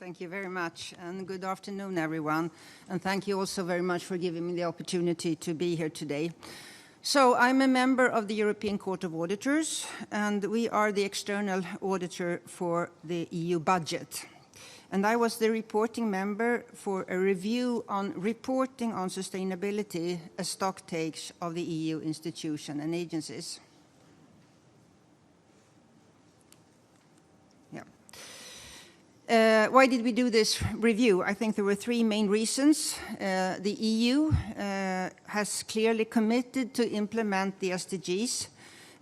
Thank you very much, and good afternoon, everyone. And thank you also very much for giving me the opportunity to be here today. So I'm a member of the European Court of Auditors, and we are the external auditor for the EU budget. And I was the reporting member for a review on reporting on sustainability as stock takes of the EU institutions and agencies. Why did we do this review? I think there were three main reasons. The EU has clearly committed to implement the SDGs,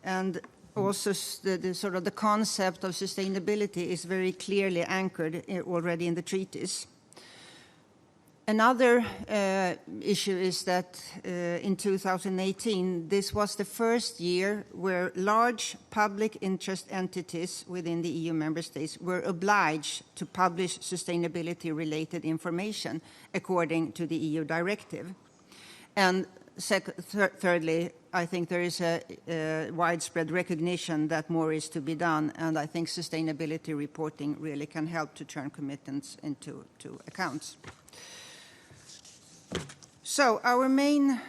and also the concept of sustainability is very clearly anchored already in the treaties. Another issue is that in 2018, this was the first year where large public interest entities within the EU member states were obliged to publish sustainability-related information according to the EU directive. And thirdly, I think there is a widespread recognition that more is to be done, and I think sustainability reporting really can help to turn commitments into accounts. So our main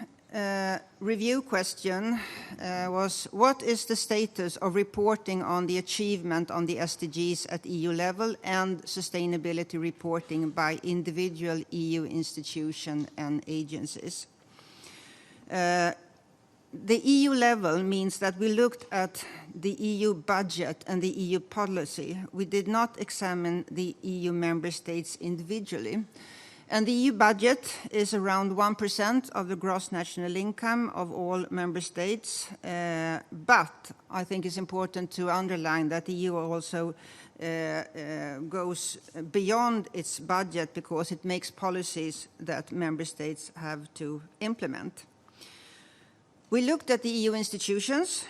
review question was, what is the status of reporting on the achievement on the SDGs at EU level and sustainability reporting by individual EU institutions and agencies? The EU level means that we looked at the EU budget and the EU policy. We did not examine the EU member states individually. And the EU budget is around 1% of the gross national income of all member states. But I think it's important to underline that the EU also goes beyond its budget because it makes policies that member states have to implement. We looked at the EU institutions,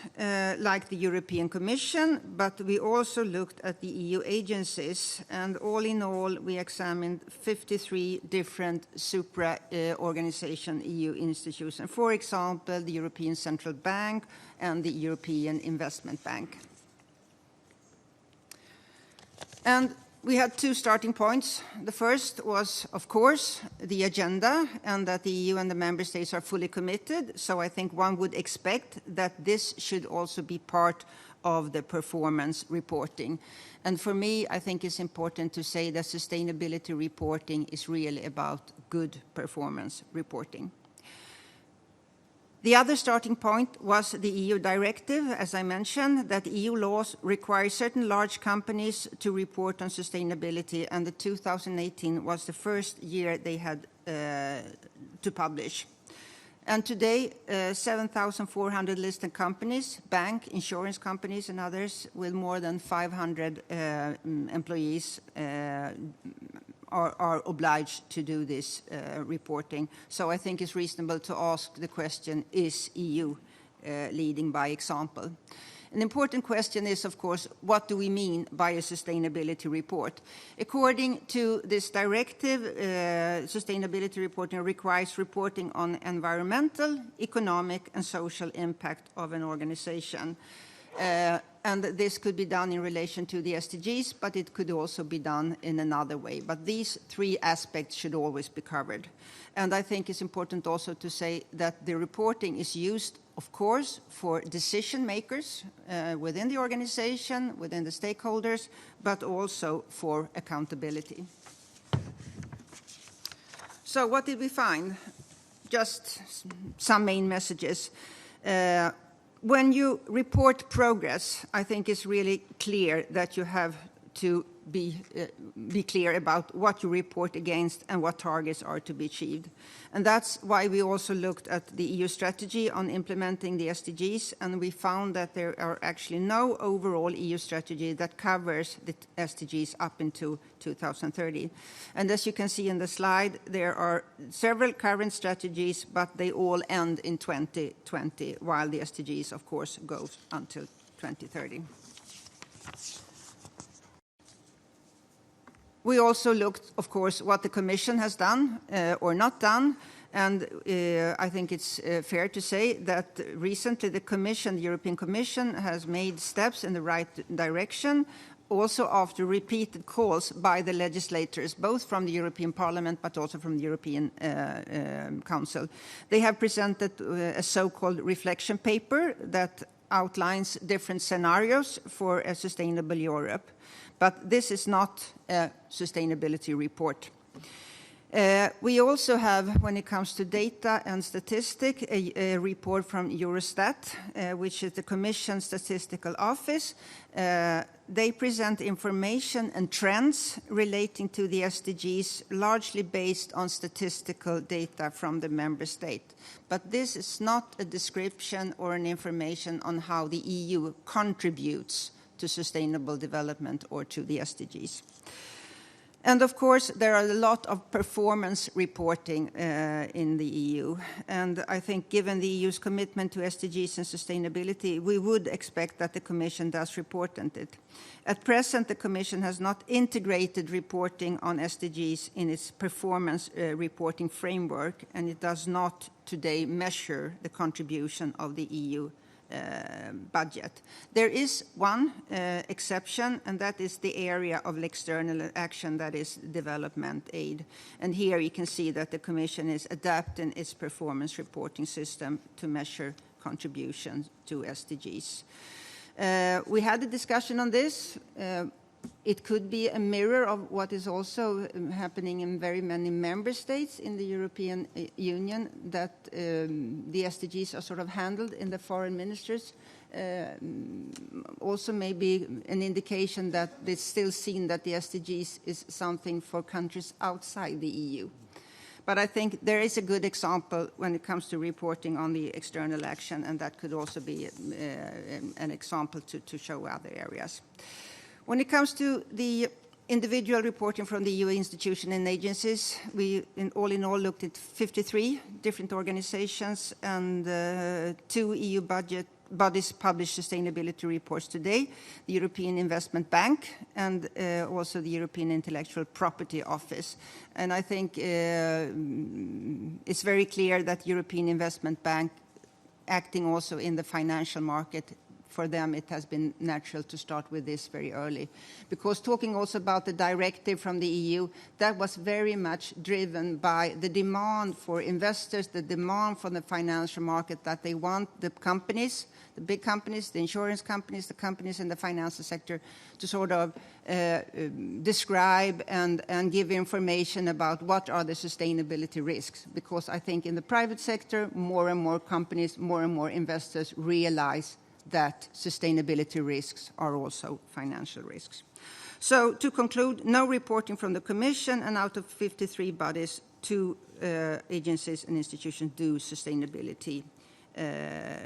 like the European Commission, but we also looked at the EU agencies, and all in all, we examined 53 different supra-organization EU institutions, for example, the European Central Bank and the European Investment Bank. And we had two starting points. The first was, of course, the agenda, and that the EU and the member states are fully committed. So I think one would expect that this should also be part of the performance reporting. And for me, I think it's important to say that sustainability reporting is really about good performance reporting. The other starting point was the EU directive, as I mentioned, that EU laws require certain large companies to report on sustainability, and the 2018 was the first year they had to publish. And today, 7,400 listed companies, bank, insurance companies, and others with more than 500 employees are obliged to do this reporting. So I think it's reasonable to ask the question, is EU leading by example? An important question is, of course, what do we mean by a sustainability report? According to this directive, sustainability reporting requires reporting on environmental, economic, and social impact of an organization. And this could be done in relation to the SDGs, but it could also be done in another way. But these three aspects should always be covered. And I think it's important also to say that the reporting is used, of course, for decision makers within the organization, within the stakeholders, but also for accountability. So what did we find? Just some main messages. When you report progress, I think it's really clear that you have to be clear about what you report against and what targets are to be achieved. And that's why we also looked at the EU strategy on implementing the SDGs, and we found that there are actually no overall EU strategy that covers the SDGs up into 2030. And as you can see in the slide, there are several current strategies, but they all end in 2020, while the SDGs, of course, goes until 2030. We also looked, of course, what the Commission has done or not done, and I think it's fair to say that recently the European Commission has made steps in the right direction also after repeated calls by the legislators, both from the European Parliament but also from the European Council. They have presented a so-called reflection paper that outlines different scenarios for a sustainable Europe. But this is not a sustainability report. We also have, when it comes to data and statistics, a report from Eurostat, which is the Commission Statistical Office. They present information and trends relating to the SDGs, largely based on statistical data from the member state. But this is not a description or an information on how the EU contributes to sustainable development or to the SDGs. And of course, there are a lot of performance reporting in the EU. And I think given the EU's commitment to SDGs and sustainability, we would expect that the Commission does report on it. At present, the Commission has not integrated reporting on SDGs in its performance reporting framework, and it does not today measure the contribution of the EU budget. There is one exception, and that is the area of external action, that is development aid. And here you can see that the Commission is adapting its performance reporting system to measure contributions to SDGs. We had a discussion on this. It could be a mirror of what is also happening in very many member states in the European Union, that the SDGs are sort of handled in the foreign ministers. Also maybe an indication that it's still seen that the SDGs is something for countries outside the EU. But I think there is a good example when it comes to reporting on the external action, and that could also be an example to show other areas. When it comes to the individual reporting from the EU institutions and agencies, we in all looked at 53 different organizations, and 2 EU bodies publish sustainability reports today, the European Investment Bank and also the European Intellectual Property Office. And I think it's very clear that European Investment Bank, acting also in the financial market, for them it has been natural to start with this very early. Because talking also about the directive from the EU, that was very much driven by the demand for investors, the demand from the financial market, that they want the companies, the big companies, the insurance companies, the companies in the financial sector, to sort of describe and give information about what are the sustainability risks. Because I think in the private sector, more and more companies, more and more investors realize that sustainability risks are also financial risks. So to conclude, no reporting from the Commission, and out of 53 bodies, 2 agencies and institutions do sustainability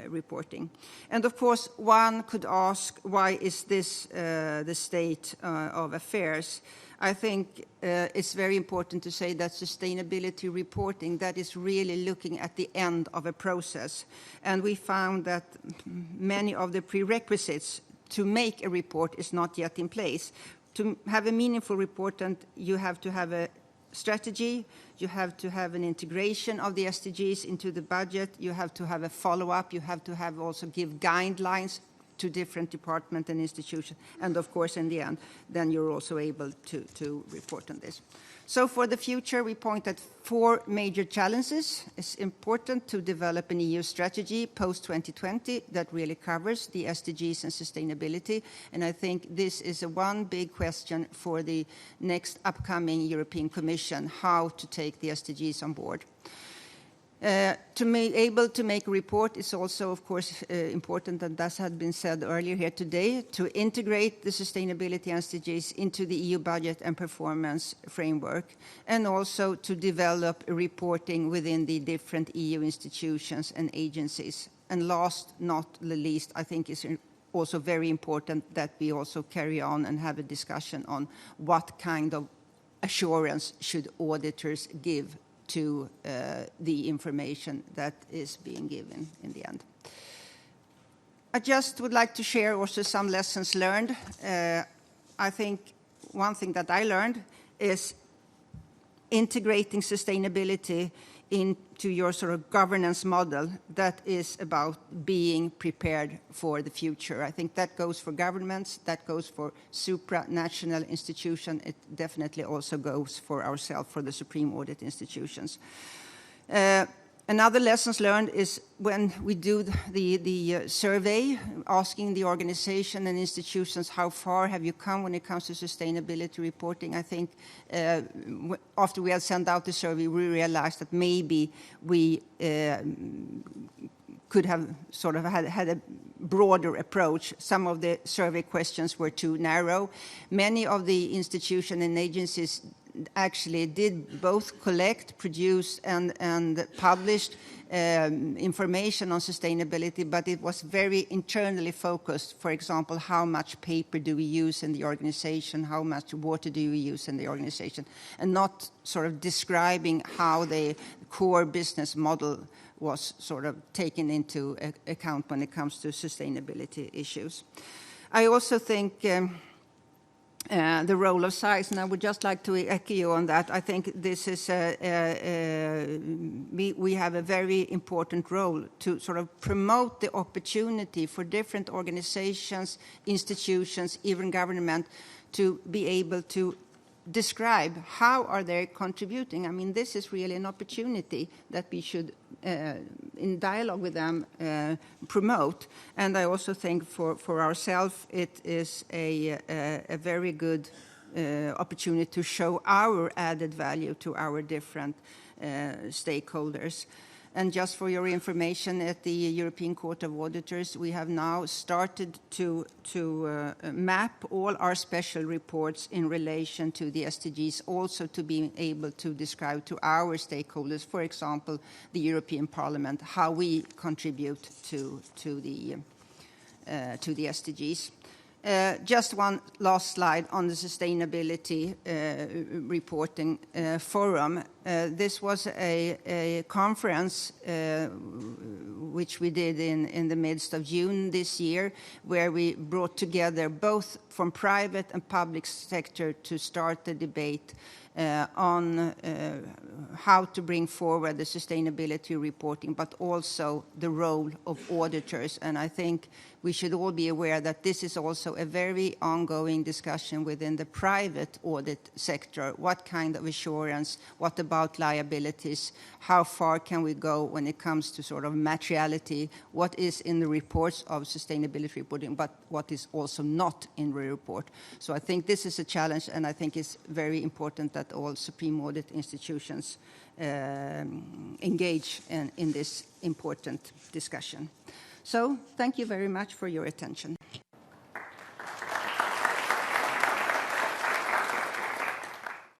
reporting. And of course, one could ask, why is this the state of affairs? I think it's very important to say that sustainability reporting, that is really looking at the end of a process. And we found that many of the prerequisites to make a report is not yet in place. To have a meaningful report, you have to have a strategy, you have to have an integration of the SDGs into the budget, you have to have a follow-up, you have to have also give guidelines to different departments and institutions, and of course in the end then you're also able to report on this. So for the future, we point at 4 major challenges. It's important to develop an EU strategy post-2020 that really covers the SDGs and sustainability, and I think this is one big question for the next upcoming European Commission, how to take the SDGs on board. To be able to make a report is also, of course, important, and that had been said earlier here today, to integrate the sustainability SDGs into the EU budget and performance framework, and also to develop reporting within the different EU institutions and agencies. And last, not the least, I think it's also very important that we also carry on and have a discussion on what kind of assurance should auditors give to the information that is being given in the end. I just would like to share also some lessons learned. I think one thing that I learned is integrating sustainability into your sort of governance model that is about being prepared for the future. I think that goes for governments, that goes for supranational institutions, it definitely also goes for ourselves, for the supreme audit institutions. Another lessons learned is when we do the survey, asking the organization and institutions, how far have you come when it comes to sustainability reporting? I think after we had sent out the survey, we realized that maybe we could have sort of had a broader approach. Some of the survey questions were too narrow. Many of the institutions and agencies actually did both collect, produce, and published information on sustainability, but it was very internally focused. For example, how much paper do we use in the organization, how much water do we use in the organization, and not sort of describing how the core business model was sort of taken into account when it comes to sustainability issues. I also think the role of SAIs, and I would just like to echo you on that. I think this is we have a very important role to sort of promote the opportunity for different organizations, institutions, even government, to be able to describe how are they contributing. I mean, this is really an opportunity that we should, in dialogue with them, promote. And I also think for ourselves, it is a very good opportunity to show our added value to our different stakeholders. And just for your information, at the European Court of Auditors, we have now started to map all our special reports in relation to the SDGs, also to be able to describe to our stakeholders, for example, the European Parliament, how we contribute to the SDGs. Just one last slide on the sustainability reporting forum. This was a conference which we did in the midst of June this year, where we brought together both from private and public sector to start the debate on how to bring forward the sustainability reporting, but also the role of auditors. And I think we should all be aware that this is also a very ongoing discussion within the private audit sector. What kind of assurance? What about liabilities? How far can we go when it comes to sort of materiality? What is in the reports of sustainability reporting, but what is also not in the report? So I think this is a challenge, and I think it's very important that all supreme audit institutions engage in this important discussion. So thank you very much for your attention.